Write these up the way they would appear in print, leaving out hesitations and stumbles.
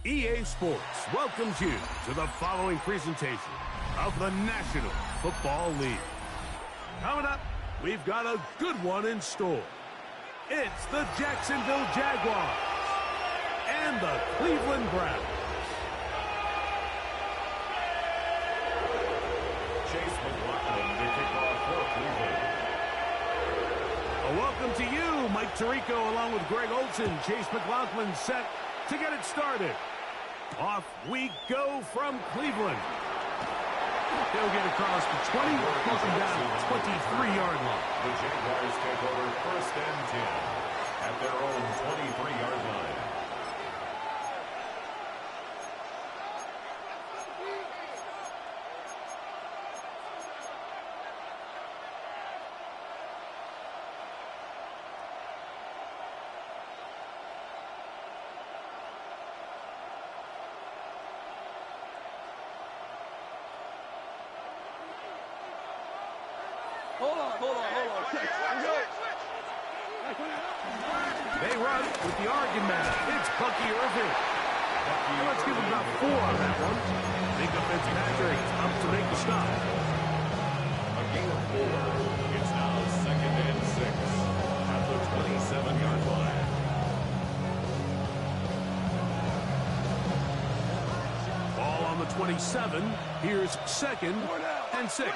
EA Sports welcomes you to the following presentation of the National Football League. Coming up, we've got a good one in store. It's the Jacksonville Jaguars and the Cleveland Browns. Chase McLaughlin to kick off for Cleveland. A welcome to you, Mike Tirico, along with Greg Olson. Chase McLaughlin set to get it started. Off we go from Cleveland. They'll get across the 20, pushing down the 23-yard line. The Jaguars take over 1st and 10 at their own 23-yard line. Hold on. They run with the Oregon man. It's Bucky Irving. Let's give him about 4 on that one. Minka Fitzpatrick up to make the stop. A gain of 4. It's now 2nd and 6 at the 27-yard line. Ball on the 27. Here's 2nd and 6.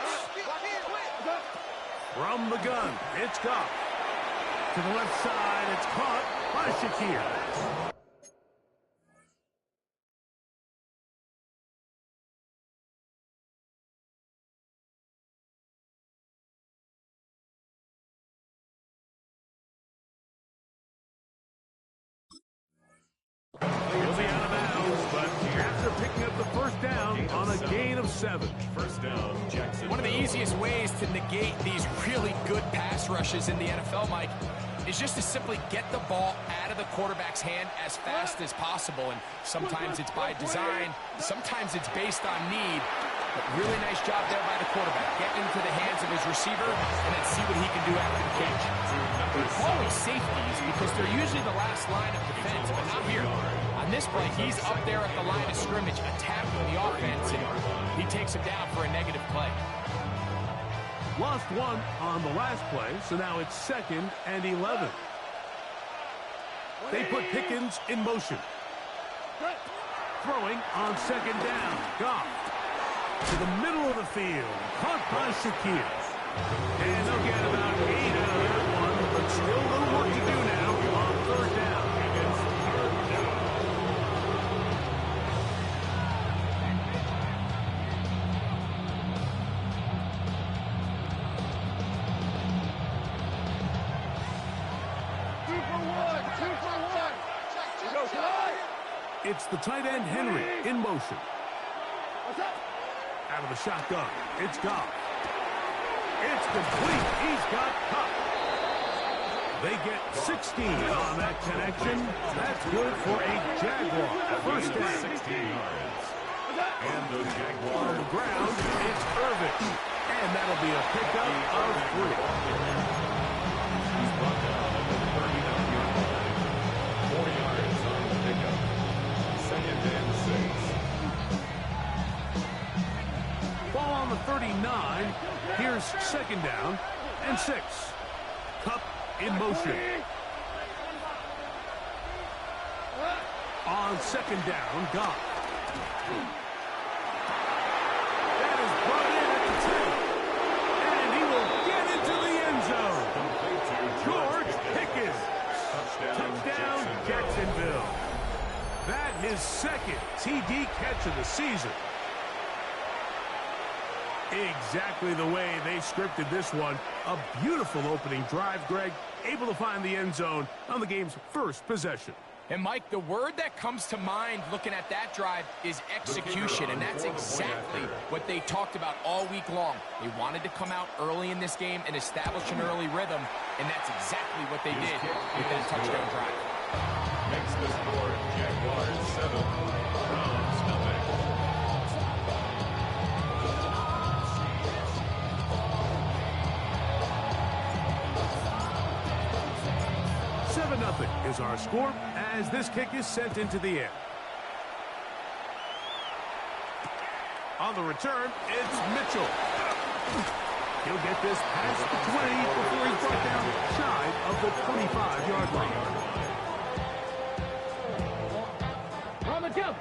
From the gun, it's Goff. To the left side, it's caught by Shakir. He'll be out of bounds, but after picking up the 1st down on a gain of 7. 1st down, Jackson. One of the easiest ways to negate these really good pass rushes in the NFL, Mike, is just to simply get the ball out of the quarterback's hand as fast as possible. And sometimes it's by design, sometimes it's based on need. But really nice job there by the quarterback. Get into the hands of his receiver and then see what he can do after the catch. It's always safeties because they're usually the last line of defense, but not here. On this play, he's up there at the line of scrimmage attacking the offense, and he takes him down for a negative play. Lost 1 on the last play, so now it's 2nd and 11. They put Pickens in motion. Throwing on 2nd down. Goff to the middle of the field. Caught by Shakir. And they'll get about 8 out of that one, but still a little work to do now on 3rd down. It's the tight end, Henry, in motion. Out of the shotgun, it's Goff. It's complete. He's got Cup. They get 16 on that connection. That's good for a Jaguar. 1st down. 16 yards. And the Jaguar on the ground, it's Irving. And that'll be a pickup of 3. He's brought down at the and 6. Ball on the 39. Here's second down and 6. Cup in motion. On second down, Goff. That is brought in at the 10. And he will get into the end zone. George Pickens. Touchdown, Jacksonville. That his second TD catch of the season. Exactly the way they scripted this one. A beautiful opening drive, Greg. Able to find the end zone on the game's first possession. And, Mike, the word that comes to mind looking at that drive is execution, and that's exactly what they talked about all week long. They wanted to come out early in this game and establish an early rhythm, and that's exactly what they did with that touchdown drive. Makes the score Jaguars 7, Browns nothing. 7-0 is our score as this kick is sent into the air. On the return, it's Mitchell. He'll get this past the 20 before he's brought down shy of the 25-yard line.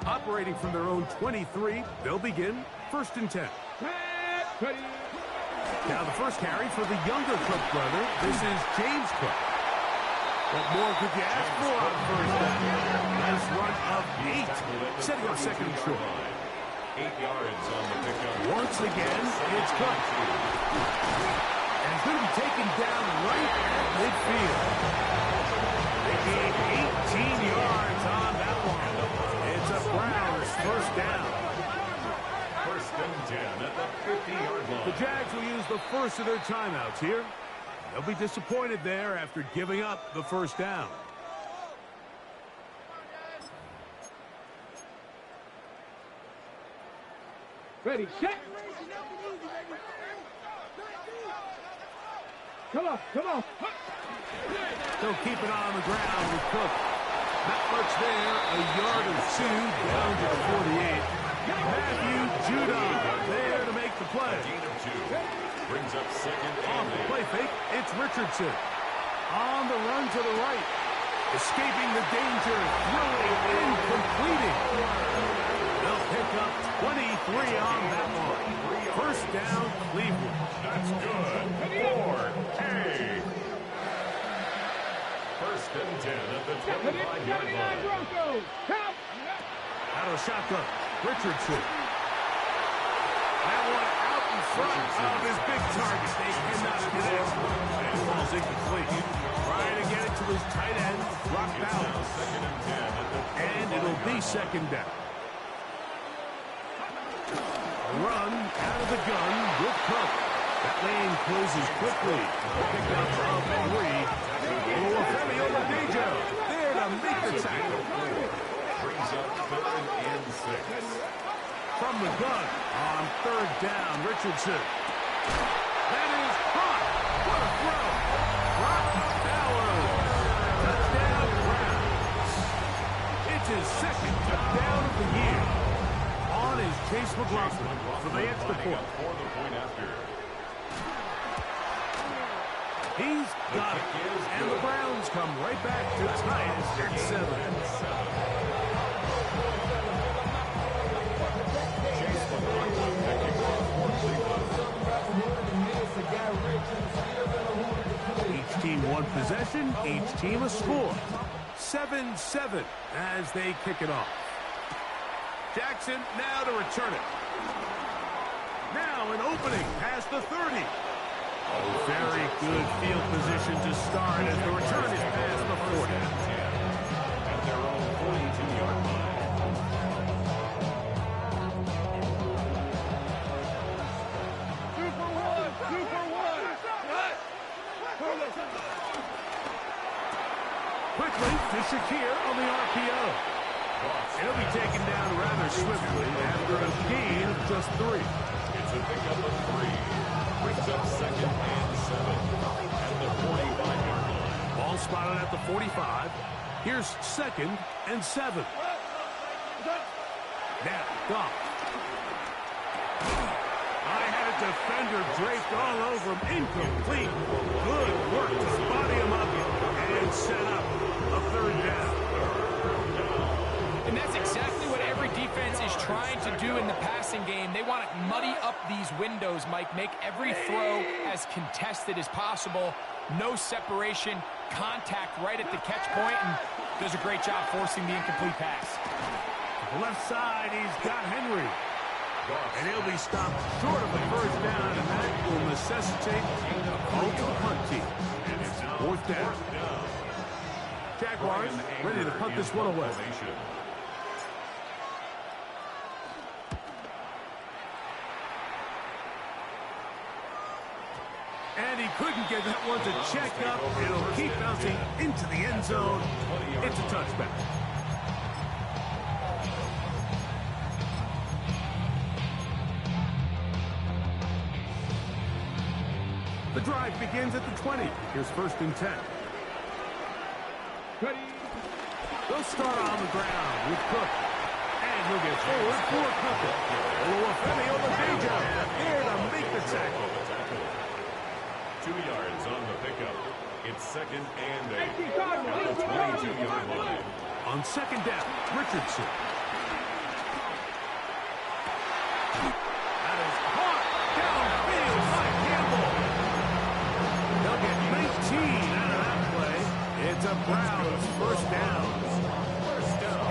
Operating from their own 23, they'll begin 1st and 10. Now the first carry for the younger Cook brother. This is James Cook. What more could you ask for on first down? Nice run of 8, setting up second and short. 8 yards on the pickup. Once again, it's Cook. And he's going to be taken down right at midfield. They gain 18 yards on that one. It's a Browns first down. 1st and 10 at the 50-yard line. The Jags will use the first of their timeouts here. They'll be disappointed there after giving up the first down. Ready, set. Come on. They'll keep it on the ground with Cook. Not much there, a yard or 2 down to the 48. Matthew Judon there to make the play. Gain of 2. Brings up second Off and the 8. play fake, it's Richardson. On the run to the right. Escaping the danger, throwing and completing. They'll pick up 23 on that one. First down, Cleveland. That's good. 4K. 1st and 10 at the 25-yard line. Broncos. Help. Out of shotgun, Richardson. That one out in front of his big target. They cannot connect. And it falls incomplete. Trying to get it to his tight end, Brock Bowers. 2nd and 10 at the And it'll be second down. A run out of the gun with Cook. That lane closes quickly. Pick up of 3. Olufemi Oladejo there to make the tackle. brings up 3rd and 6. From the gun on 3rd down, Richardson. That is caught. What a throw. Brock Bowers. Touchdown, Browns. It's his 2nd touchdown of the year. On is Chase McLaughlin for the extra point. For the point after. He's got it. And the Browns come right back to tie it at 7. Each team one possession, each team a score. 7-7 as they kick it off. Jackson now to return it. Now an opening past the 30. Very good field position to start as the return is past the 40. At their own 42-yard line. Quickly to Shakir on the RPO. He'll be taken down rather swiftly after a gain of just 3. It's a pickup of 3. Brings up 2nd and 7 at the 45-yard line. Ball spotted at the 45. Here's 2nd and 7. Now, Goff. I had a defender draped all over him. Incomplete. Good work to body him up and set up a third down. And that's exactly what every defense is trying to do in the passing game. They want to muddy up these windows, Mike, make every throw as contested as possible. No separation, contact right at the catch point, and does a great job forcing the incomplete pass. Left side, he's got Henry. And he'll be stopped short of the first down, and that will necessitate a call to the punt team. Fourth down. Jaguars ready to punt this one away. And he couldn't get that one to check up. It'll keep bouncing into the end zone. It's a touchback. The drive begins at the 20. Here's 1st and 10. They'll start on the ground with Cook. And he'll get forward for Cook. Oluwafemi Oladejo there to make the tackle. 2 yards on the pickup. It's 2nd and 8 at the 22-yard line. On 2nd down, Richardson. That is caught downfield by Campbell. They'll get 19 out of that play. It's a Browns first down.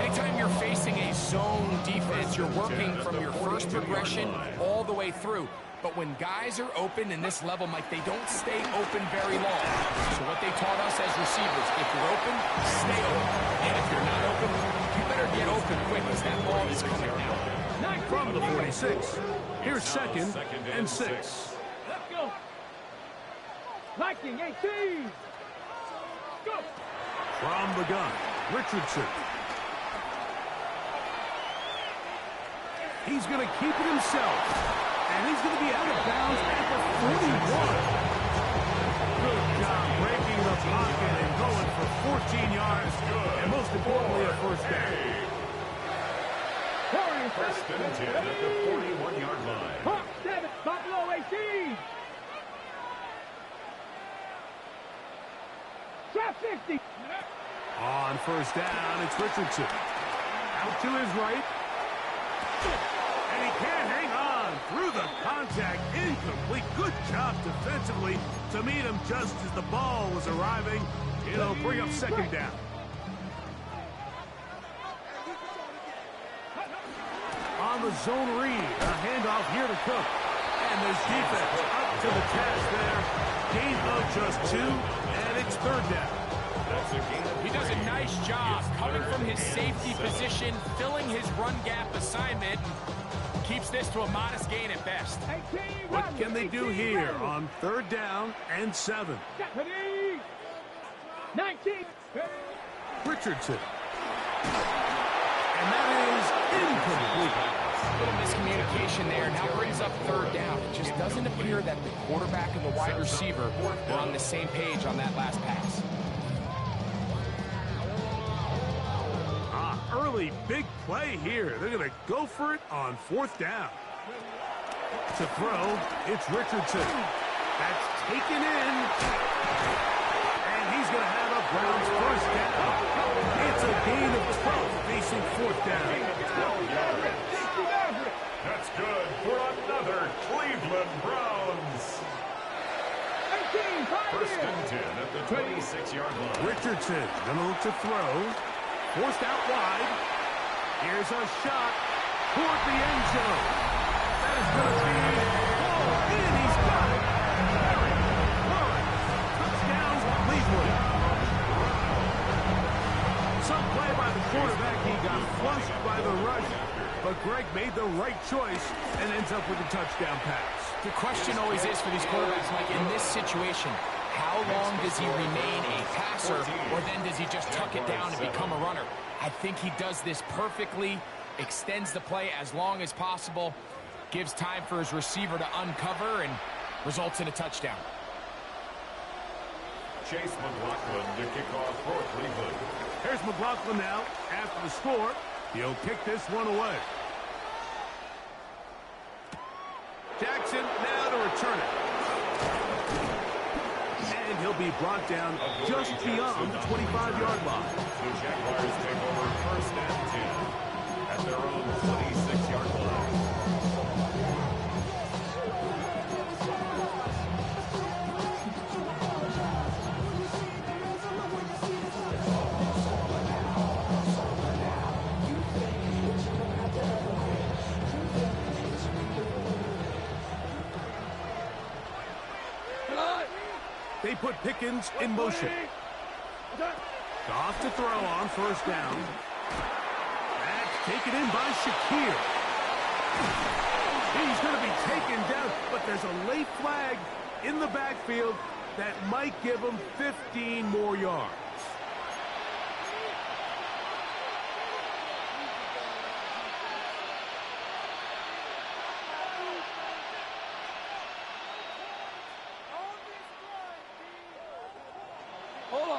Anytime you're facing a zone defense, you're working from your first progression all the way through. But when guys are open in this level, Mike, they don't stay open very long. So what they taught us as receivers, if you're open, stay open. And if you're not open, you better get open quick because that ball is coming now. From the 46, here's 2nd and 6. Let's go. Liking 18. Go. From the gun, Richardson. He's going to keep it himself. And he's going to be out of bounds at the 41. Good job breaking the pocket and going for 14 yards. And most importantly, a first down. 1st and 10 at the 41-yard line. Hawk 7, Buffalo 18. Trap 50. On first down, it's Richardson. Out to his right. And he can't hang on through the contact. Incomplete. Good job defensively to meet him just as the ball was arriving. It'll bring up 2nd down. On the zone read, a handoff here to Cook. And there's defense up to the task there. Gain of just 2, and it's 3rd down. He does a nice job coming from his safety position, filling his run gap assignment. Keeps this to a modest gain at best. What can they do here on 3rd down and 7? 19. Richardson. And that is incomplete. A little miscommunication there. Now brings up 3rd down. It just doesn't appear that the quarterback and the wide receiver are on the same page on that last pass. Early big play here. They're going to go for it on 4th down. To throw, it's Richardson. That's taken in. And he's going to have a Browns first down. It's a gain of 12 facing 4th down. That's good for another Cleveland Browns. 1st and 10 at the 26-yard line. Richardson going to look to throw. Forced out wide. Here's a shot toward the end zone. That is going to be pulled in. He's got it. Very good. Touchdown, Cleveland. Some play by the quarterback. He got flushed by the rush. But Greg made the right choice and ends up with a touchdown pass. The question always is for these quarterbacks, Mike, in this situation, how long does he remain a passer, or then does he just tuck it down and become a runner? I think he does this perfectly, extends the play as long as possible, gives time for his receiver to uncover, and results in a touchdown. Chase McLaughlin to kick off for Cleveland. Here's McLaughlin now after the score. He'll kick this one away. Jackson now to return it. And he'll be brought down just beyond the 25-yard line. The Jaguars take over first and 10 at their own 26-yard line. They put Pickens in motion. Off to throw on first down. That's taken in by Shakir. He's going to be taken down, but there's a late flag in the backfield that might give him 15 more yards.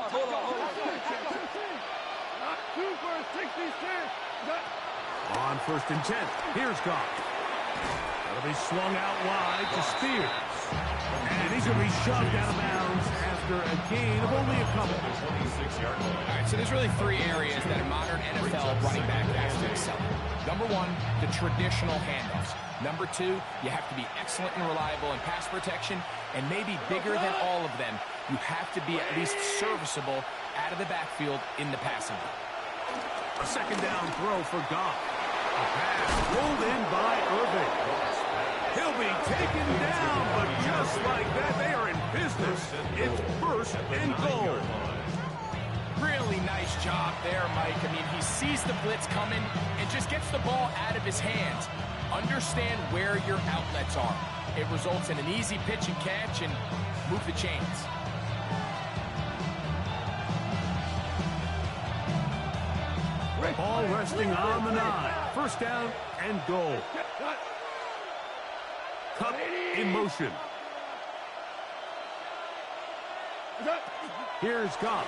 Hold on. 2 for a 66. On first and 10, here's Goff. That'll be swung out wide to Spears. And he's going to be shoved out of bounds after a gain of only a couple. 26-yard line. All right, so there's really 3 areas that a modern NFL running back has to excel in. Number 1, the traditional handoffs. Number 2, you have to be excellent and reliable in pass protection. And maybe bigger than all of them, you have to be at least serviceable out of the backfield in the passing game. A second down throw for Goff. A pass rolled in by Irving. He'll be taken down, but just like that, they are in business. It's first and goal. Really nice job there, Mike. I mean, he sees the blitz coming and just gets the ball out of his hands. Understand where your outlets are. It results in an easy pitch and catch and move the chains. Ball resting on the 9. First down and goal. Cup in motion. Here's Goff.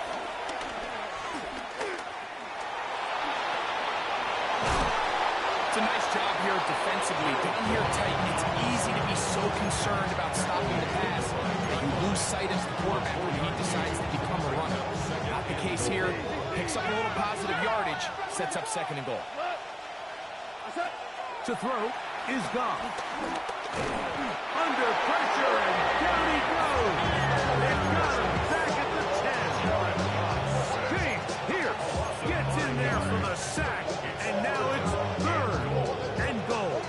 It's a nice job here defensively. Down here tight, it's easy to be so concerned about stopping the pass that you lose sight as the quarterback when he decides to become a runner. Not the case here. Picks up a little positive yardage, sets up second and goal. To throw is Goff. Under pressure, and down he goes. They've got him back at the 10. James here gets in there for the sack, and now it's third and goal.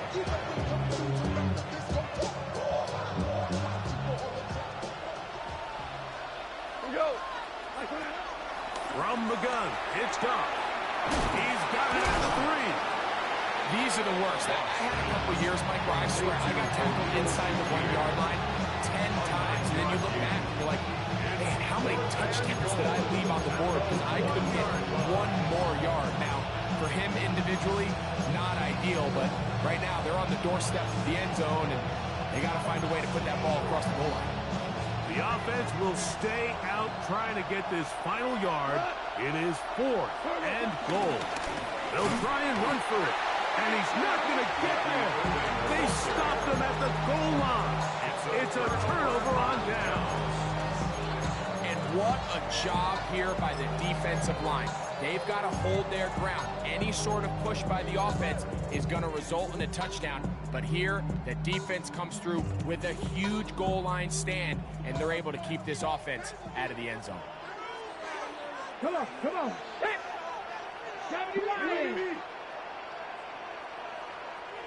From the gun, it's Goff. He's got it at the 3. These are the worst. I had a couple years, Mike, where I swear I got tackled inside the 1-yard line 10 times. And then you look back and you're like, man, how many touchdowns did I leave on the board because I couldn't get 1 more yard? Now, for him individually, not ideal, but right now they're on the doorstep of the end zone, and they got to find a way to put that ball across the goal line. The offense will stay out trying to get this final yard. It is 4th and goal. They'll try and run for it, and he's not going to get there. They stopped him at the goal line. It's a turnover on downs. And what a job here by the defensive line. They've got to hold their ground. Any sort of push by the offense is going to result in a touchdown. But here, the defense comes through with a huge goal line stand, and they're able to keep this offense out of the end zone. Come on. Hey. 79.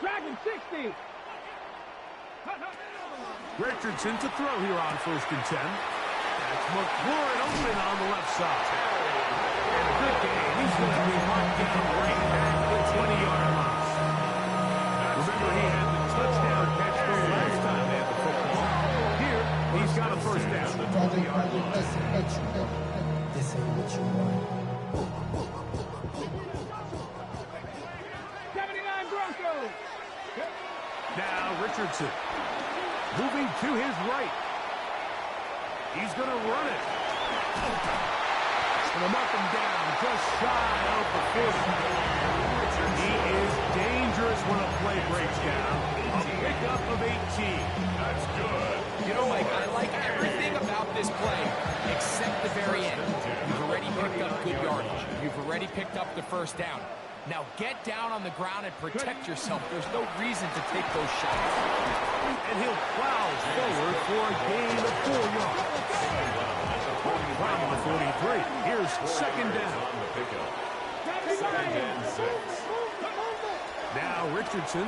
Dragon 60. Richardson to throw here on first and 10. That's McLaurin open on the left side. And a good game. He's going to be marked down right at the 20-yard line. Remember, he had the touchdown catch the last time they had the football. Here, he's got a first down. The 20-yard line. This ain't what you want. 79 Broncos. Now Richardson moving to his right. He's going to run it. Going to mark him down just shy of the 40. He is dangerous when a play breaks down. A pickup of 18. That's good. You know, Mike, I like everything about this play except the very end. You've already picked up good yardage. You've already picked up the first down. Now get down on the ground and protect yourself. There's no reason to take those shots. And he'll plow forward for a gain of 4 yards. From the 43, here's second down. Second and 6. Now Richardson.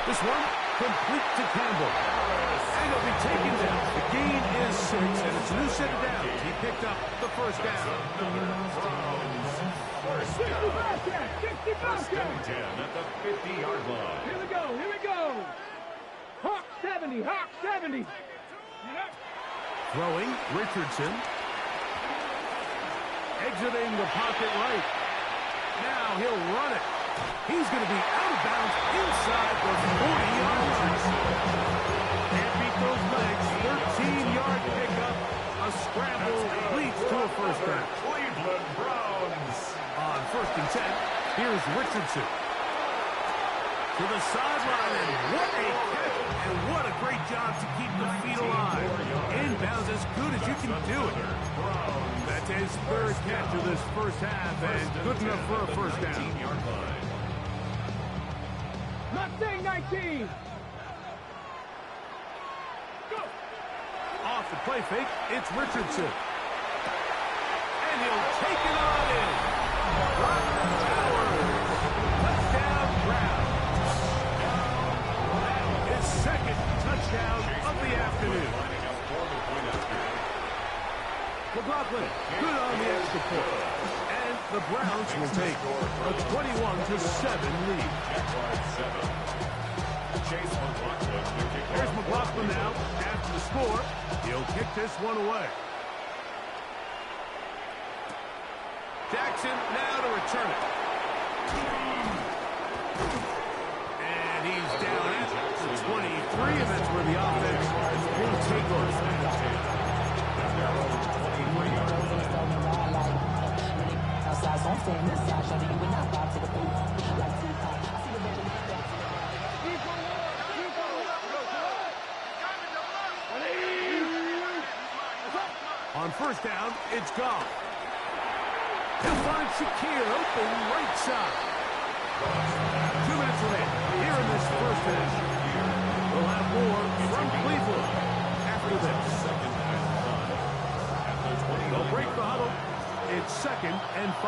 This one complete to Campbell. And he'll be taken down. The gain is 6, and it's a new set of downs. He picked up the first down. 65 catch, 65 catch. 10 at the 50-yard line. Here we go, here we go. Hawk 70, Hawk 70. Throwing, Richardson. Exiting the pocket right. Now he'll run it. He's going to be out of bounds inside the 40-yard line. Can't beat those legs. 13-yard pickup. A scramble leads to a first down. Cleveland Browns. On 1st and 10, here's Richardson. To the sideline, and what a catch, and what a great job to keep the feet alive. Inbounds as good as you can do it. That's his 3rd catch of this first half, and good enough for a first down. 19-yard line. Mustang 19. Go. Off the play fake, it's Richardson. And he'll take it on in. Touchdown Browns. His 2nd touchdown of the afternoon. McLaughlin, good on the extra point. And the Browns will take a 21-7 lead. Here's McLaughlin now after the score. He'll kick this one away. Jackson now to return it. And he's down at the 23, and that's where the offense will take over. On first down, it's gone. He'll find Shakir open right side. 2 minutes remaining here in this first half. We'll have more from Cleveland after this. They'll break the huddle. It's 2nd and 5.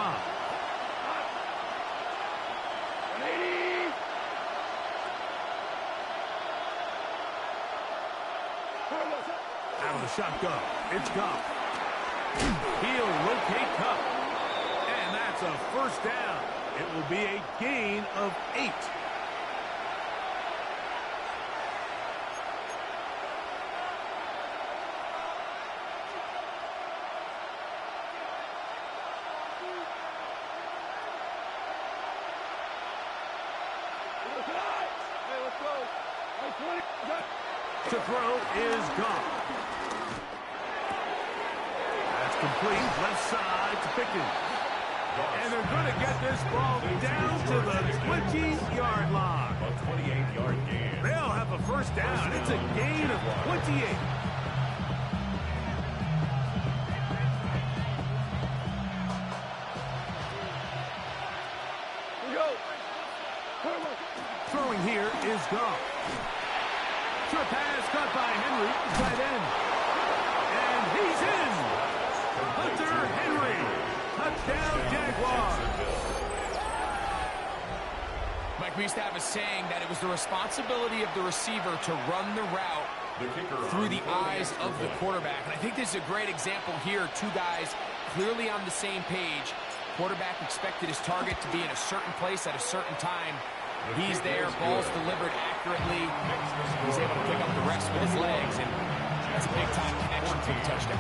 Out of the shotgun. It's gone. He'll locate Cup. And that's a first down. It will be a gain of 8. To throw is gone. That's complete. Left side to Pickens. And they're going to get this ball down to the 20-yard line. A 28-yard gain. They'll have a first down. It's a gain of 28. Throwing here is gone. Short pass caught by Henry, tight end. And he's in. Hunter Henry. Touchdown, Jaguars. Mike, we used to have a saying that it was the responsibility of the receiver to run the route through the eyes of the quarterback. And I think this is a great example here. 2 guys clearly on the same page. Quarterback expected his target to be in a certain place at a certain time. He's there, ball's delivered accurately. He's able to pick up the rest with his legs, and that's a big-time connection to the touchdown.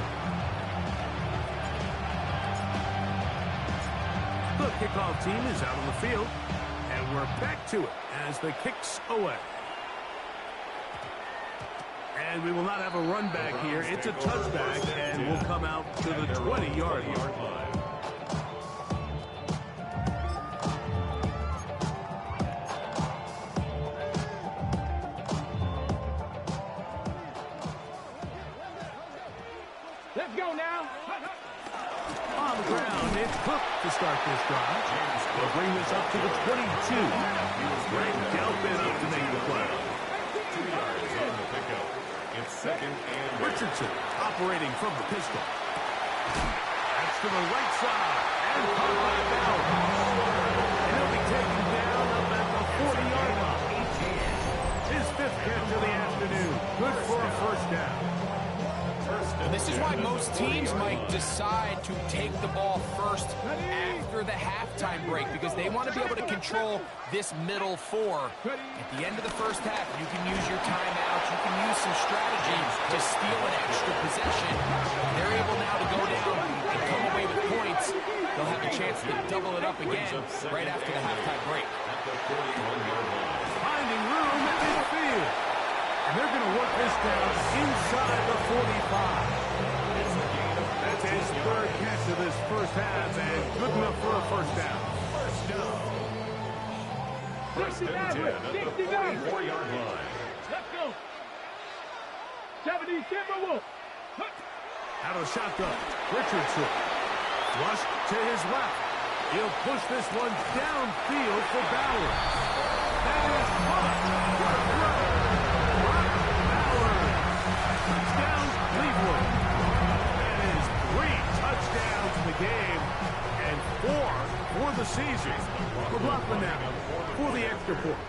The kickoff team is out on the field, and we're back to it as the kick's away. And we will not have a run back here. It's a touchback, and we'll come out to the 20-yard line. it's Cook to start this drive. They'll bring this up to the 22. Greg Delphin up to make the play. 2 yards on the pickup. It's second and Richardson operating from the pistol. That's to the right side. And caught by Bell. And he'll be taken down up at the 40-yard line. His 5th catch of the afternoon. Good for a first down. This is why most teams might decide to take the ball first after the halftime break, because they want to be able to control this middle 4. At the end of the first half, you can use your timeouts, you can use some strategy to steal an extra possession. They're able now to go down and come away with points. They'll have a chance to double it up again right after the halftime break. Finding room at midfield. And they're going to work this down inside the 45. That's his 3rd catch of this first half, and good enough for a first down. First and 10 at the 44-yard line. Let's go. 70 Timberwolves. Out of shotgun, Richardson. Flush to his left. He'll push this one downfield for Bauer. That is caught. Touchdown, Cleveland. That is 3 touchdowns in the game and 4 for the season. McLaughlin now for the extra point.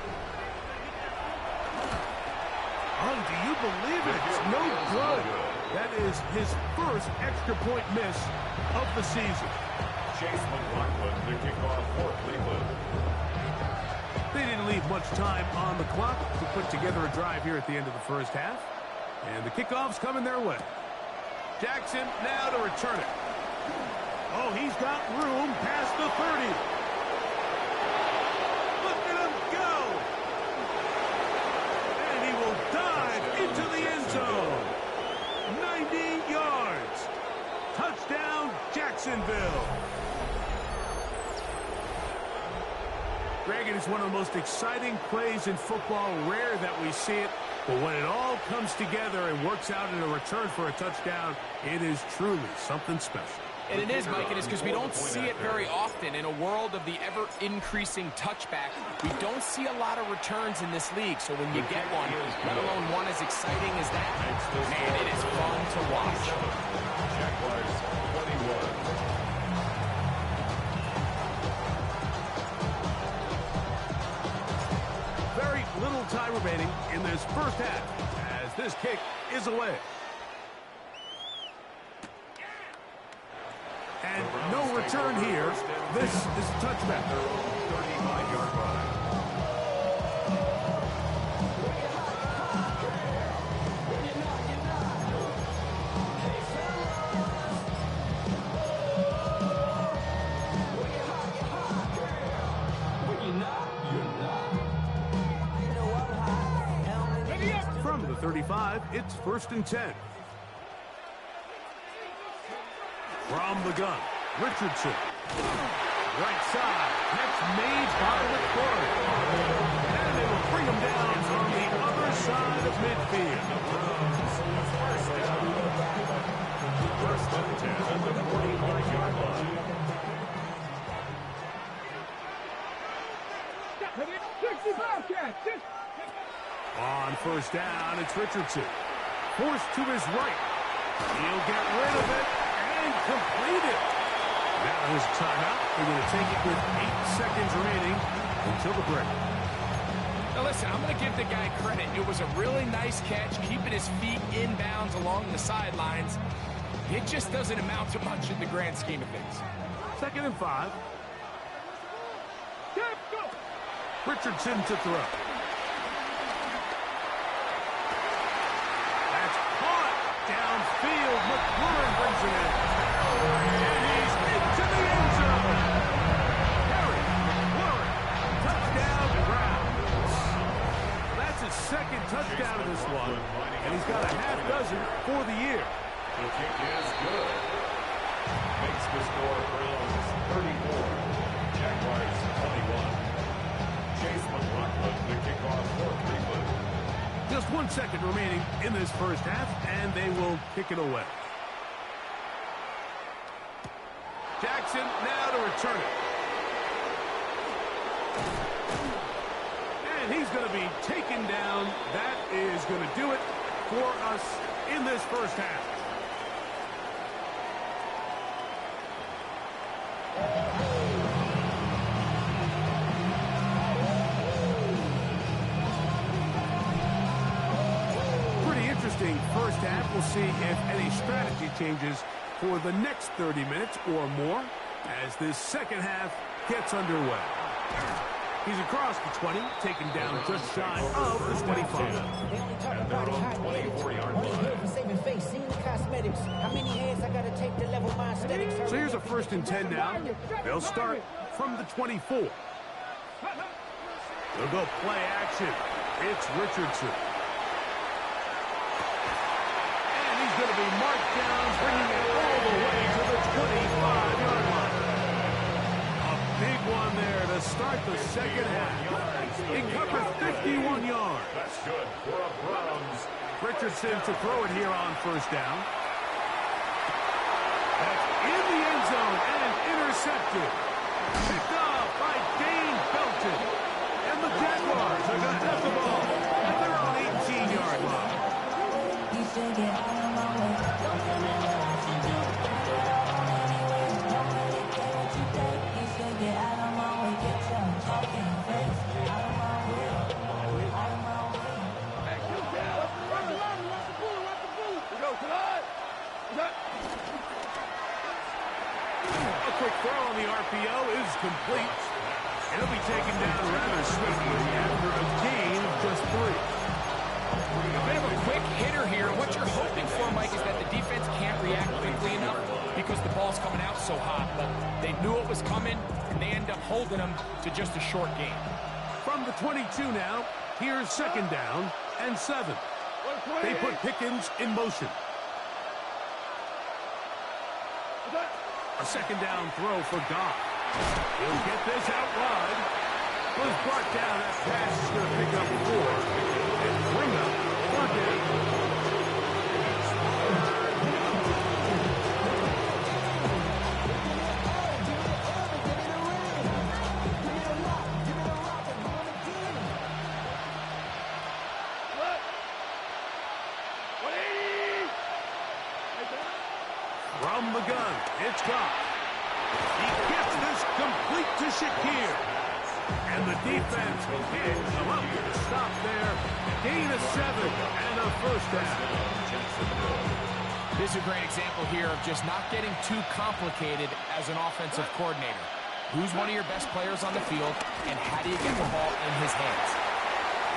Oh, do you believe it? It's no good. That is his first extra point miss of the season. Chase McLaughlin, the kickoff for Cleveland. They didn't leave much time on the clock to put together a drive here at the end of the first half. And the kickoff's coming their way. Jackson now to return it. Oh, he's got room past the 30. Look at him go. And he will dive into the end zone. 90 yards. Touchdown, Jacksonville. Greg, it is one of the most exciting plays in football. Rare that we see it. But when it all comes together and works out in a return for a touchdown, it is truly something special. And it is, Mike, it is because we don't see it very often. In a world of the ever-increasing touchback, we don't see a lot of returns in this league. So when you get one, let alone one as exciting as that, man, it is fun to watch. Jaguars 21. Very little time remaining in this first half as this kick is away. And no return here. This is a touchback. 35-yard line. From the 35, it's 1st and 10. From the gun, Richardson. Right side, that's made by McCoy. And they will bring him down on the other side of midfield. First and 10 at the 45-yard line. On first down, it's Richardson. Forced to his right. He'll get rid of it and complete it. Now his timeout. They're going to take it with 8 seconds remaining until the break. Now listen, I'm going to give the guy credit. It was a really nice catch, keeping his feet inbounds along the sidelines. It just doesn't amount to much in the grand scheme of things. 2nd and 5. Richardson to throw. That's caught downfield. McLaurin brings it in. And he's into the end zone. Harry McLaurin, touchdown Browns. That's his 2nd touchdown of this one. And he's got a half dozen for the year. The kick is good. Makes the score Browns 34. Jaguars 21. Chase McLaughlin, the kickoff for Cleveland. Just 1 second remaining in this first half, and they will kick it away. Jackson now to return it. And he's going to be taken down. That is going to do it for us in this first half. Pretty interesting first half. We'll see if any strategy changes for the next 30 minutes or more as this second half gets underway. He's across the 20, taken down just shy of the 25. At their own 24-yard line. So here's a 1st and 10 now. They'll start from the 24. They'll go play action. It's Richardson. And he's going to be marked down, bringing it all the way to the 25-yard line. A big one there to start the second half. He covers 51 yards. That's good for a Browns. Richardson to throw it here on 1st down. That's in the end zone and intercepted. Picked off by Dane Belton. And the Jaguars are going to have the ball at their own 18-yard line. A quick throw on the RPO is complete. And he'll be taken down rather swiftly after a gain of just 3. A bit of a quick hitter here. What you're hoping for, Mike, is that the defense can't react quickly enough because the ball's coming out so hot. But they knew it was coming, and they end up holding them to just a short gain. From the 22 now, here's 2nd down and 7. They put Pickens in motion. A 2nd down throw for Goff. He'll get this out wide. Was brought down. That pass is going to pick up 4 and bring up 3rd down. From the gun, it's Goff. He gets this complete to Shakir. And the defense can't come up with a stop there. Gain of 7 and a 1st down. This is a great example here of just not getting too complicated as an offensive coordinator. Who's one of your best players on the field, and how do you get the ball in his hands?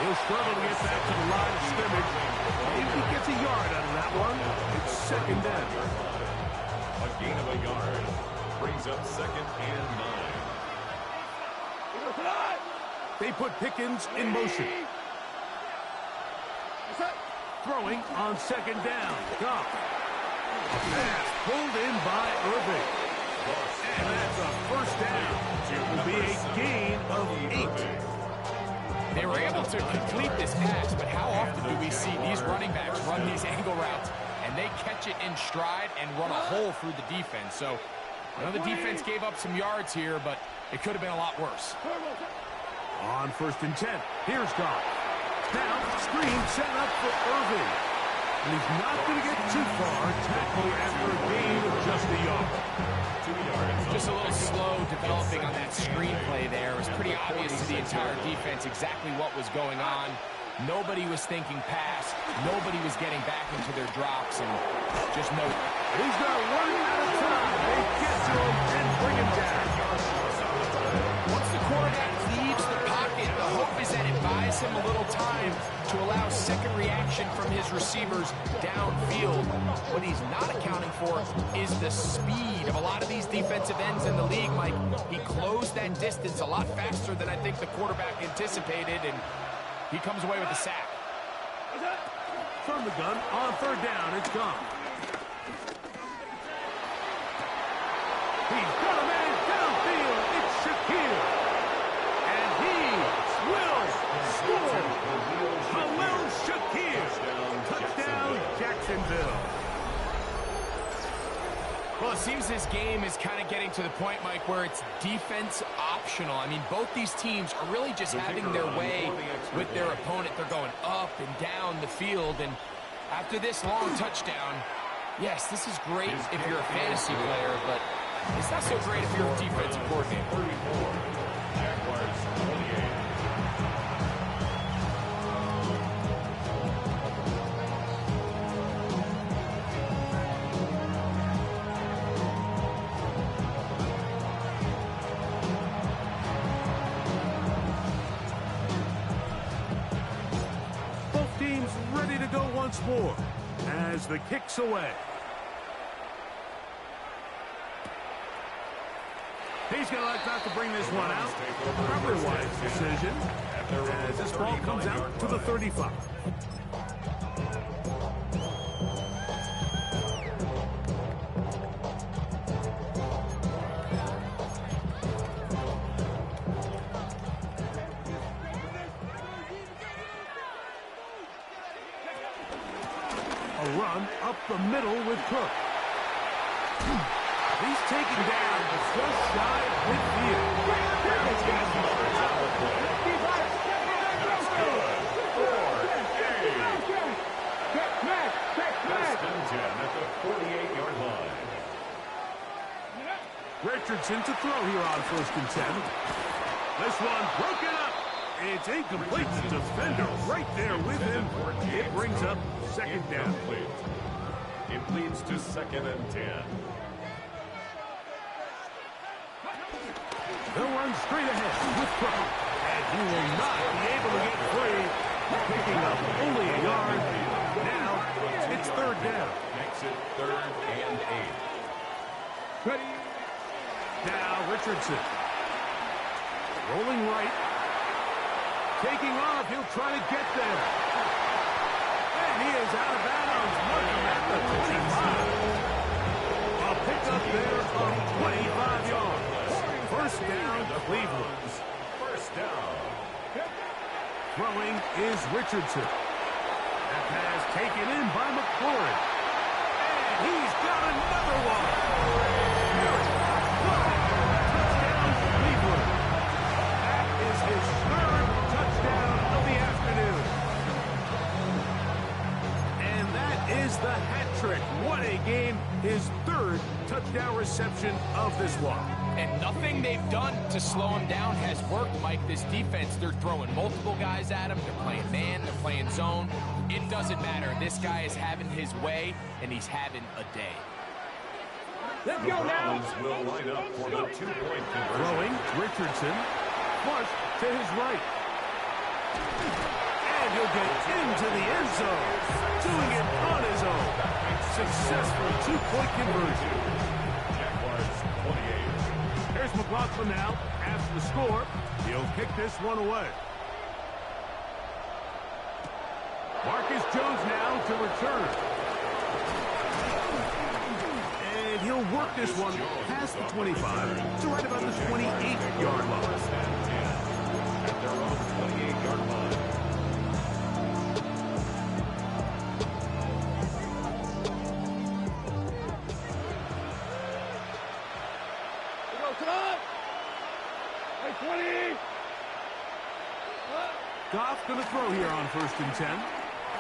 He'll struggle to get back to the line of scrimmage. If he gets a yard out of that one, it's 2nd down. A gain of a yard brings up 2nd and 9. They put Pickens in motion. Throwing on 2nd down. Goff. Pass pulled in by Irving. And that's a 1st down. It will be a gain of 8. They were able to complete this pass, but how often do we see these running backs run these angle routes and they catch it in stride and run a hole through the defense? So I know the defense gave up some yards here, but it could have been a lot worse. On 1st and 10, here's Goff. Now, screen set up for Irving. And he's not going to get too far. Tackle after a gain of just a yard. 2 yards. Just a little slow developing on that screenplay there. It was pretty obvious to the entire defense exactly what was going on. Nobody was thinking pass. Nobody was getting back into their drops. And just no. He's got 1 at a time. They get to him and bring him down. Once the quarterback leaves the pocket, the hope is that it buys him a little time to allow second reaction from his receivers downfield. What he's not accounting for is the speed of a lot of these defensive ends in the league, Mike. He closed that distance a lot faster than I think the quarterback anticipated, and he comes away with the sack. From the gun, on 3rd down, it's gone. He's got a man downfield. It's Shakir. And he will score. Khalil Shakir. Touchdown, Jacksonville. Well, it seems this game is kind of getting to the point, Mike, where it's defense optional. I mean, both these teams are really just having their way with their opponent. They're going up and down the field, and after this long touchdown, yes, this is great if you're a fantasy player, but it's not so great if you're a defensive coordinator. 34, Jaguars 28. Both teams ready to go once more as the kick's away. He's going to like not to bring this one out. Probably a wise decision as this ball comes out to the 35. A run up the middle with Cook. He's taken down just shy of midfield. First and 10 at the 48-yard line. Richardson to throw here on first and 10. This one broken up. It's incomplete. The defender right there with him. It brings up second down. It leads to second and 10. They'll run straight ahead with Cook. And he will not be able to get free. Picking up only a yard. Now it's third down. Makes it 3rd and 8. Ready. Now Richardson. Rolling right. Taking off. He'll try to get there. And he is out of bounds. Marking at the 25. A pickup there of 25 yards. First down, Cleveland. First down. Throwing is Richardson. That pass taken in by McLaurin. And he's got another one. Touchdown, Cleveland. That is his third touchdown of the afternoon. And that is the hat trick. What a game. His third touchdown reception of this one. And nothing they've done to slow him down has worked, Mike. This defense, they're throwing multiple guys at him. They're playing man, they're playing zone. It doesn't matter. This guy is having his way, and he's having a day. Let's go now. Browns will line up for the 2-point conversion. Throwing, Richardson. Flush to his right. And he'll get into the end zone. Doing it on his own. Successful 2-point conversion. Jaguars 28. Here's McLaughlin now. After the score, he'll kick this one away. Marcus Jones now to return. And he'll work this one past the 25 to right about the 28-yard line. First and 10 at their own 28-yard line. Come on. Hey, 20. Goff going to throw here on first and 10.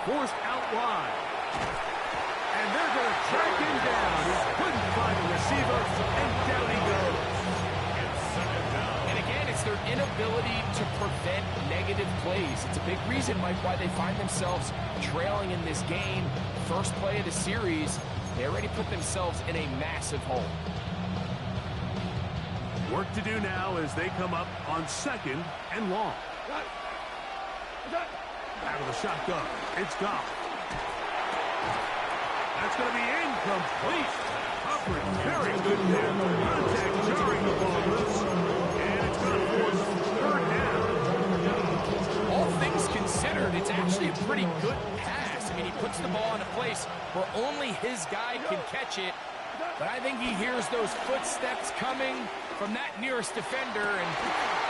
Forced out wide. And they're going to track him down. He couldn't find a receiver, and down he goes. It's second down. And again, it's their inability to prevent negative plays. It's a big reason, Mike, why they find themselves trailing in this game. First play of the series, they already put themselves in a massive hole. Work to do now as they come up on second and long. Out of the shotgun, it's Goff. That's going to be incomplete. Coverage very good there. Contact jarring the ball loose. And it's going to force third down. All things considered, it's actually a pretty good pass. I mean, he puts the ball in a place where only his guy can catch it. But I think he hears those footsteps coming from that nearest defender, and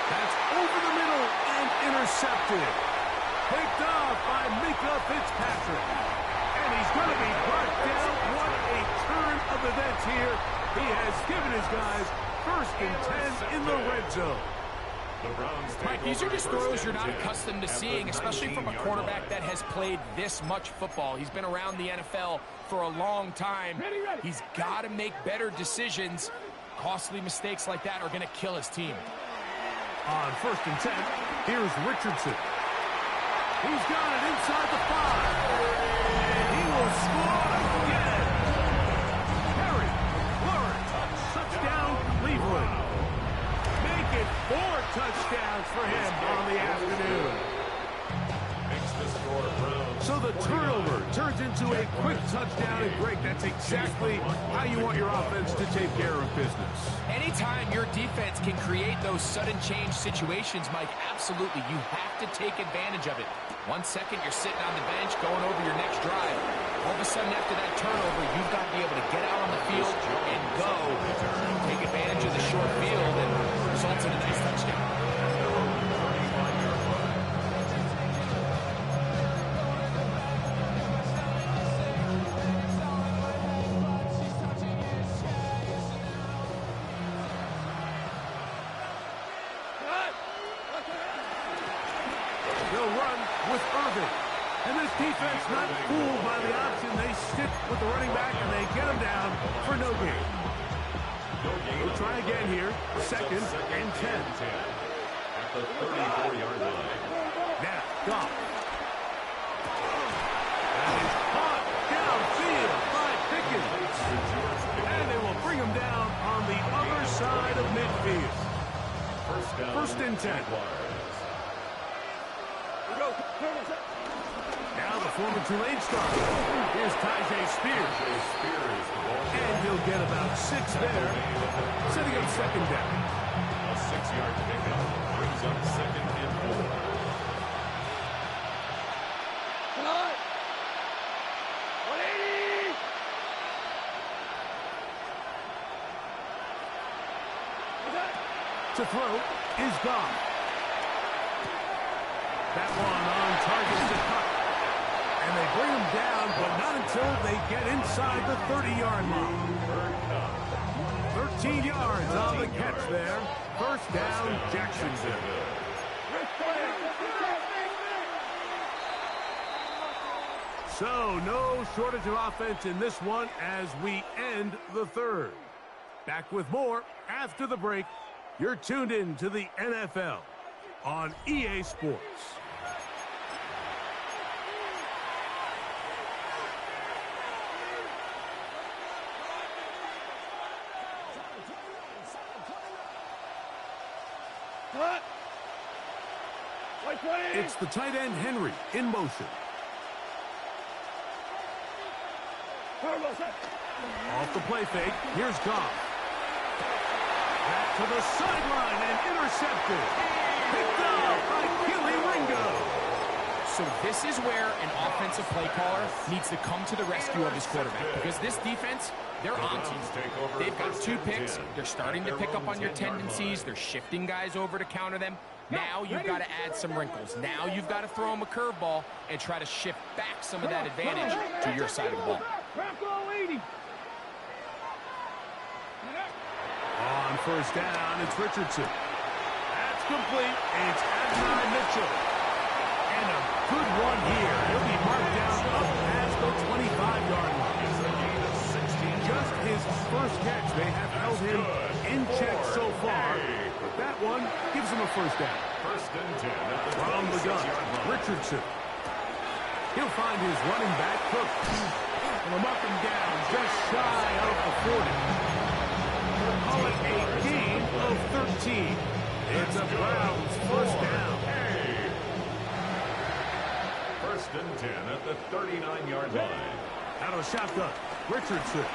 that's over the middle and intercepted. Picked off by Mika Fitzpatrick. And he's going to be brought down. What a turn of events here. He has given his guys 1st and 10 in the red zone. Mike, these are just throws you're not accustomed to seeing, especially from a quarterback that has played this much football. He's been around the NFL for a long time. He's got to make better decisions. Costly mistakes like that are going to kill his team. On 1st and 10, here's Richardson. He's got it inside the 5. And he will score again. Harry, Lawrence, touchdown, Cleveland. Make it 4 touchdowns for him on the afternoon. So the turnover turns into a quick touchdown, and Greg, that's exactly how you want your offense to take care of business. Anytime your defense can create those sudden change situations, Mike, absolutely, you have to take advantage of it. 1 second, you're sitting on the bench going over your next drive. All of a sudden, after that turnover, you've got to be able to get out on the field and go. Take advantage of the short field and results in a nice touchdown. They'll run with Irvin. And this defense not fooled by the option. They stick with the running back, and they get him down for no gain. We'll try again here. 2nd and 10. At the 34-yard line. Now, Goff. And he's caught downfield by Pickens. And they will bring him down on the other side of midfield. 1st and 10. Now the former Tulane star. Here's Tyjae Spears. And he'll get about 6 there, setting up 2nd down. A 6-yard pickup brings up 2nd and 4. Come on. 180. To throw is Goff. That one on target to cut. And they bring him down, but not until they get inside the 30-yard line. 13 yards on the catch there. 1st down, Jacksonville. So no shortage of offense in this one as we end the 3rd. Back with more after the break. You're tuned in to the NFL on EA Sports. It's the tight end Henry in motion. Off the play fake, here's Goff. Back to the sideline and intercepted. Picked up by Gilly Ringo. So this is where an offensive play caller needs to come to the rescue of his quarterback, because this defense, they're on to you. They've got 2 picks. They're starting to pick up on your tendencies. They're shifting guys over to counter them. Now you've got to add some wrinkles. Now you've got to throw them a curveball and try to shift back some of that advantage to your side of the ball. On 1st down, it's Richardson. That's complete. It's Adonai Mitchell. And a good one here. He'll be marked down up past the 25-yard line. Just his 1st catch. They have held him in check so far. But that one gives him a 1st down. 1st and 10. From the gun, Richardson. He'll find his running back, Cook. And he'll mark him down just shy of the 40. Call it a gain of 13. It's a Browns 1st down. 1st and 10 at the 39-yard line. Out of the shotgun, Richardson.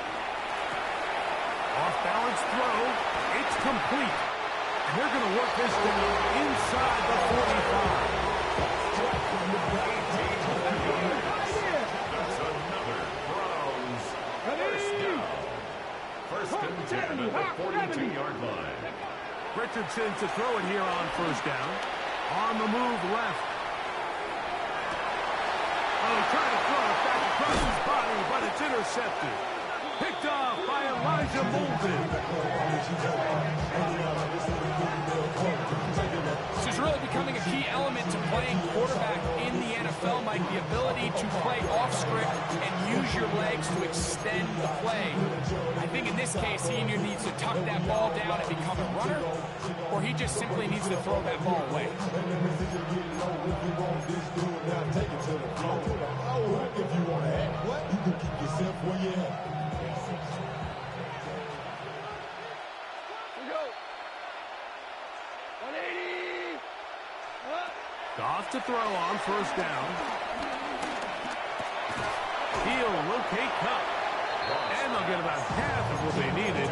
Off-balance throw. It's complete. And they're going to work this down inside the 45. That's another Browns 1st down. 1st and 10 at the 42-yard line. Richardson to throw it here on 1st down. On the move left. Oh, trying to throw it back across his intercepted. Picked off by Elijah Molden. This is really becoming a key element to playing quarterback in the NFL, Mike. The ability to play off script and use your legs to extend the play. I think in this case, he either needs to tuck that ball down and become a runner, or he just simply needs to throw that ball away. Goff to throw on first down. He'll locate Cup. And they'll get about half of what they needed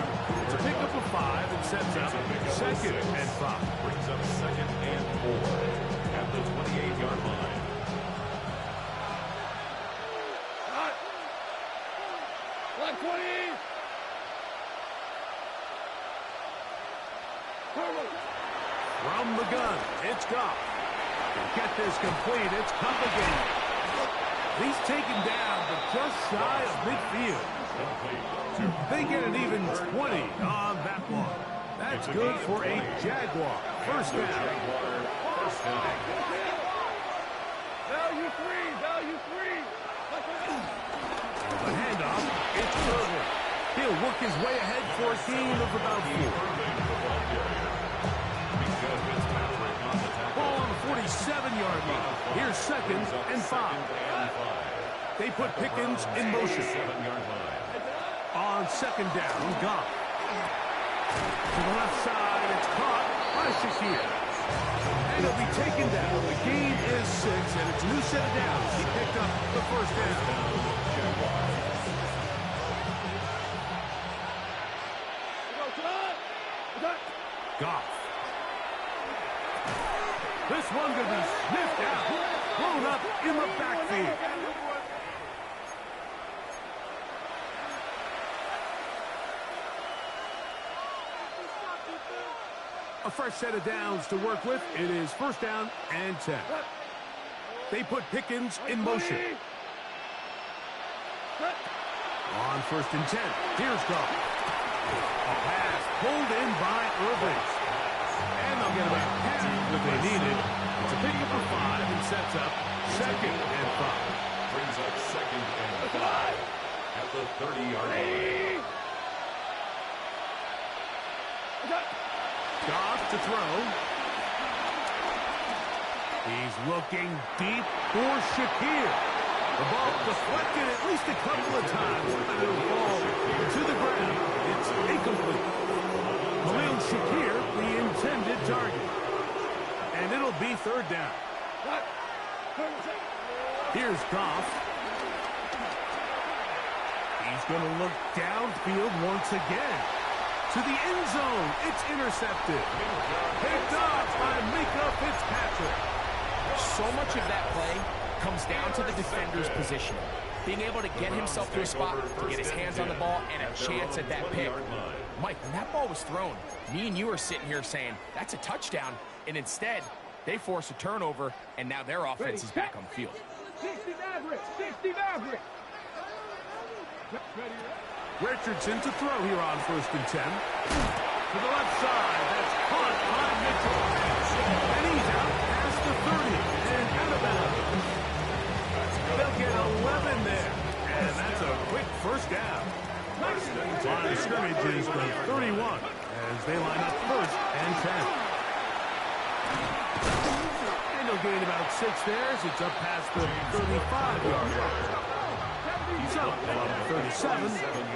to pick up a 5 and sets up 2nd and 5. Brings up 2nd and 4 at the 28-yard line. Line 20. From the gun, it's Goff. Get this complete. It's Cup again. He's taken down, but just shy of midfield. They get an even 20 on that one. That's good for a Jaguar. First down. Value 3. Value 3. The handoff. It's Irvin. He'll work his way ahead for a gain of about 4. Ball on the 47-yard line. Here's 2nd and 5. They put Pickens in motion. On 2nd down, Goff. To the left side, it's caught by Shakir. And he'll be taken down. The gain is 6, and it's a new set of downs. He picked up the first down. Goff. This one going to be sniffed out. Blown up in the backfield. A fresh set of downs to work with. It is first down and 10. They put Pickens in motion. On 1st and 10. Here's Goff. A pass pulled in by Irvin. And they'll get about half what they needed to pick up a 5 and sets up 2nd and 5. Brings up 2nd and 5 at the 30-yard line. Goff to throw. He's looking deep for Shakir. The ball deflected at least a couple of times. And it'll fall to the ground. It's incomplete. Khalil Shakir, the intended target. And it'll be 3rd down. Here's Goff. He's going to look downfield once again. To the end zone. It's intercepted. Picked off by Mika Fitzpatrick. So much of that play comes down to the defender's position. Being able to get himself to a spot, to get his hands on the ball, and a chance at that pick. Mike, when that ball was thrown, me and you are sitting here saying, that's a touchdown. And instead, they force a turnover, and now their offense is back on the field. 60 Maverick. 60 Maverick. Richardson to throw here on 1st and 10. To the left side. That's caught by Mitchell. And he's out past the 30. And out of bounds. They'll get 11 there. And that's a quick first down. Line of scrimmage is the 31 as they line up 1st and 10. And they'll gain about 6 there as it's up past the 35-yard line. He's up from 37.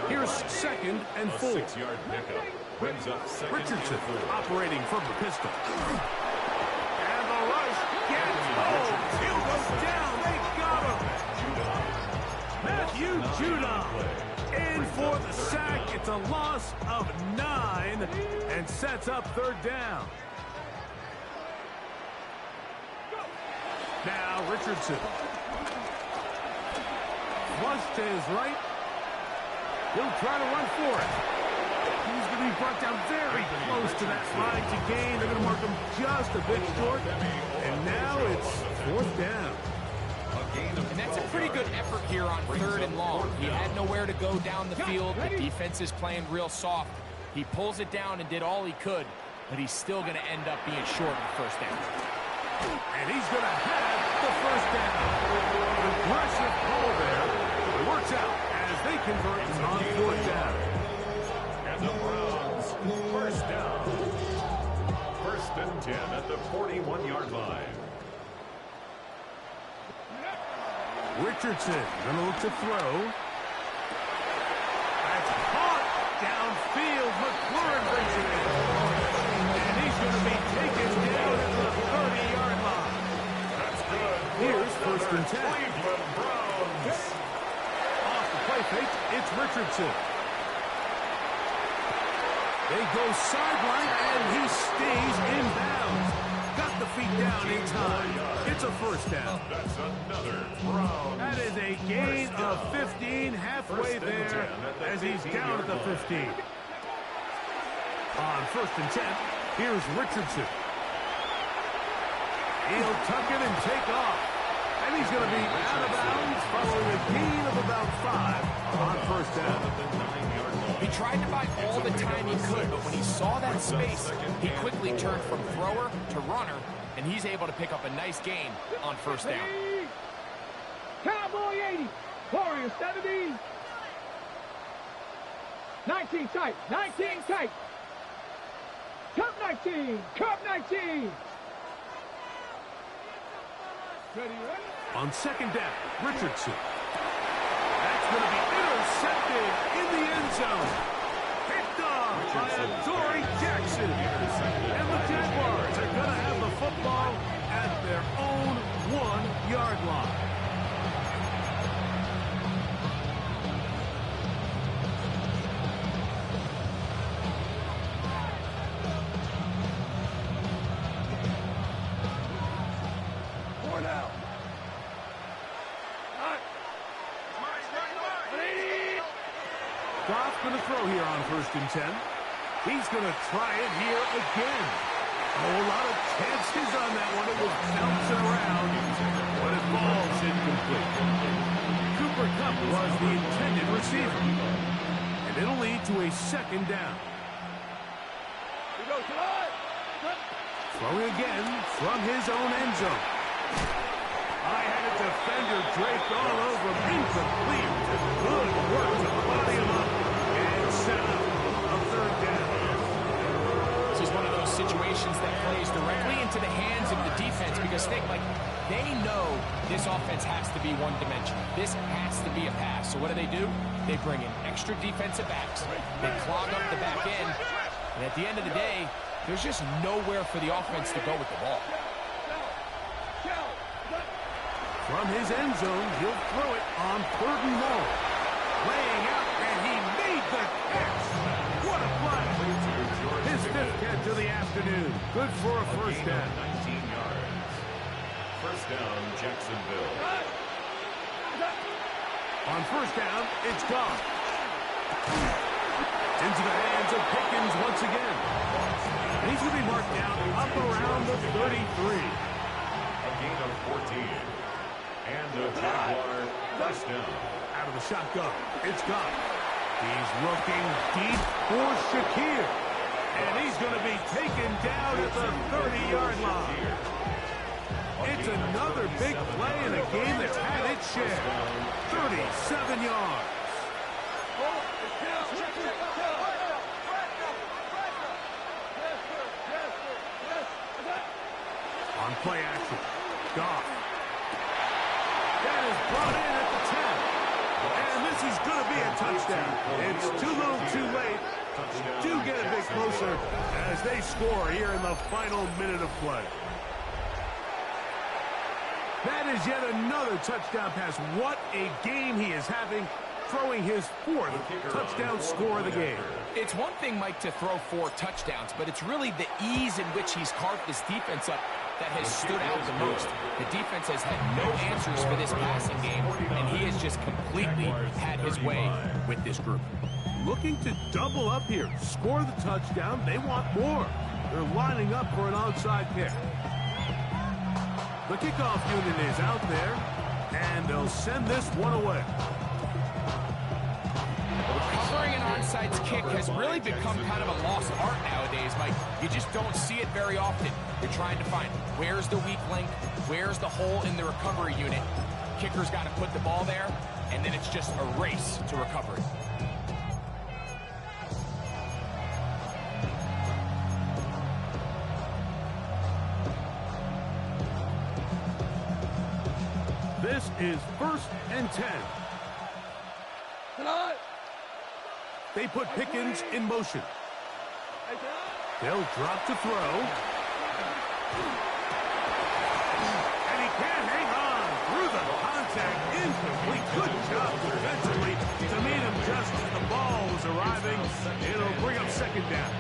Here's 2nd and 4. 6-yard pickup. Brings up 2nd Richardson and 4. operating from the pistol. And the rush gets home. He'll go down. They got him. Matthew Judon in for the sack. It's a loss of 9 and sets up 3rd down. Now Richardson. Flush to his right. He'll try to run for it. He's going to be brought down very close to that line to gain. They're going to mark him just a bit short. And now it's 4th down. A And that's a pretty good effort here on 3rd and long. He had nowhere to go down the field. The defense is playing real soft. He pulls it down and did all he could, but he's still going to end up being short of the first down. And he's going to have the first down. Aggressive call there. It works out as they convert on 4th down. And the Browns, first down. 1st and 10 at the 41-yard line. Richardson going to look to throw. That's caught downfield. McLaurin brings it in. And he's going to be taken down at the 30-yard line. That's good. Here's 1st and 10. Cleveland Browns. Off the play fake, it's Richardson. They go sideline, and he stays in bounds. Got the feet down in time. It's a first down. That's another Browns. That is a gain of 15, halfway there as he's down at the 15. On 1st and 10, here's Richardson. He'll tuck it and take off. And he's going to be out of bounds following a gain of about 5 on 1st down. He tried to buy all the time he could, but when he saw that space, he quickly turned from thrower to runner, and he's able to pick up a nice gain on 1st down. Cowboy 80. Warrior 70. 19 tight. 19 tight. Cup 19. Cup 19. Ready, ready? On 2nd down, Richardson. That's going to be intercepted in the end zone. Picked off by Adoree Jackson. And the Jaguars are going to have the football at their own 1-yard line. Goff's going to throw here on 1st and 10. He's going to try it here again. A whole lot of chances on that one. It was bouncing around, but it falls incomplete. Cooper Kupp was the intended receiver. And it'll lead to a 2nd down. Throwing again from his own end zone. I had a defender draped all over him. Incomplete. Good work to body him up and set up a 3rd down. This is one of those situations that plays directly into the hands of the defense because they know this offense has to be one-dimensional. This has to be a pass. So what do? They bring in extra defensive backs. They clog up the back end. And at the end of the day, there's just nowhere for the offense to go with the ball. From his end zone, he'll throw it on 3rd and long. Laying out, and he made the catch. What a play. His 5th catch of the afternoon. Good for a 1st down. 19 yards. 1st down, Jacksonville. On 1st down, it's gone. Into the hands of Pickens once again. And he's going to be marked down up around the 33. A gain of 14. And a Jaguar 1st down. Out of the shotgun, it's gone. He's looking deep for Shakir. And he's going to be taken down at the 30-yard line. It's another big play in a game that's had its share. 37 yards. On play action, Goff. That is brought in at the 10. And this is going to be a touchdown. It's too little too late. Do get a bit closer as they score here in the final minute of play. That is yet another touchdown pass. What a game he is having, throwing his 4th touchdown score of the game. It's one thing, Mike, to throw 4 touchdowns, but it's really the ease in which he's carved this defense up that has stood out the most. The defense has had no answers for this passing game, and he has just completely had his way with this group. Looking to double up here, score the touchdown. They want more. They're lining up for an onside kick. The kickoff unit is out there, And they'll send this one away. Recovering an onside kick has really become kind of a lost art nowadays, Mike. You just don't see it very often. You're trying to find where's the weak link, where's the hole in the recovery unit. Kicker's got to put the ball there, and then it's just a race to recovery. This is 1st and 10. They put Pickens in motion. They'll drop to throw. And he can't hang on through the contact. Incomplete. Good job defensively to meet him just as the ball was arriving. It'll bring up 2nd down.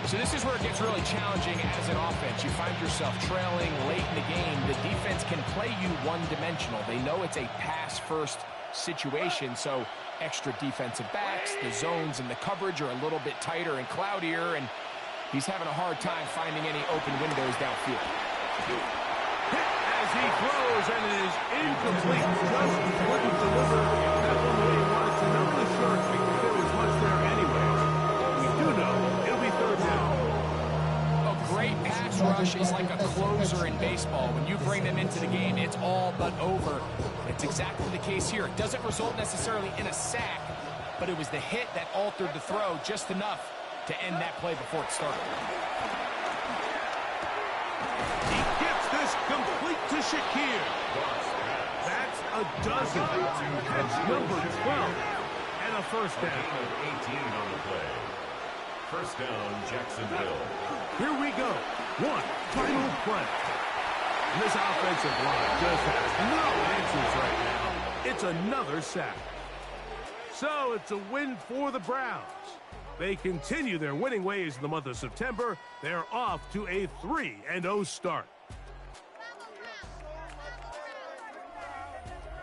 So this is where it gets really challenging as an offense. You find yourself trailing late in the game. The defense can play you one-dimensional. They know it's a pass-first situation, so extra defensive backs, the zones and the coverage are a little bit tighter and cloudier, and he's having a hard time finding any open windows downfield. Hit as he throws, and it is incomplete. Just wouldn't deliver that one the way he wanted to. Not really sure if there was much there anyways. We do know it'll be 3rd down. A great pass rush is like a closer in baseball. When you bring them into the game, it's all but over. It's exactly the case here. It doesn't result necessarily in a sack, but it was the hit that altered the throw just enough to end that play before it started. He gets this complete to Shakir. That's a dozen. Catch number 12. And a 1st down. 18 on the play. 1st down, Jacksonville. Here we go. One final play. This offensive line just has no answers right now. It's another sack. So it's a win for the Browns. They continue their winning ways in the month of September. They're off to a 3-0 start.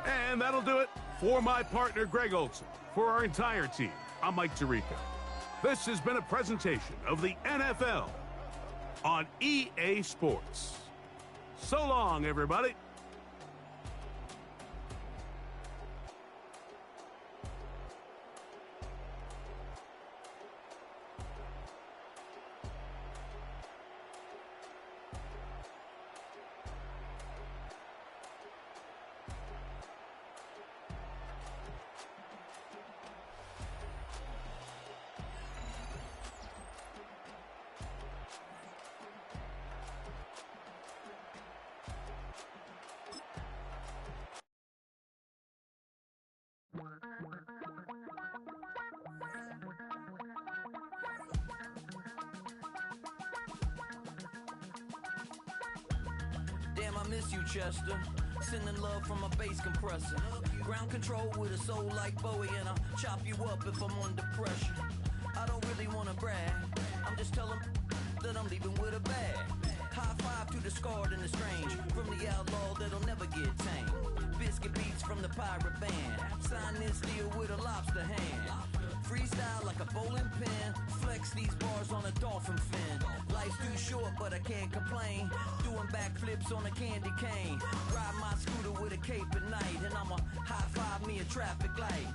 And that'll do it for my partner, Greg Olson. For our entire team, I'm Mike Tirico. This has been a presentation of the NFL on EA Sports. So long, everybody. Damn, I miss you, Chester. Sending love from a bass compressor. Ground control with a soul like Bowie, and I'll chop you up if I'm under pressure. I don't really wanna brag. I'm just telling that I'm leaving with a bag. High five to the scarred and the strange. From the outlaw that'll never get tamed. Biscuit beats from the pirate band. Sign this deal with a lobster hand. Freestyle like a bowling pin. Flex these bars on a dolphin fin. Life's too short, but I can't complain. Doing backflips on a candy cane. Ride my scooter with a cape at night, and I'ma high five me a traffic light.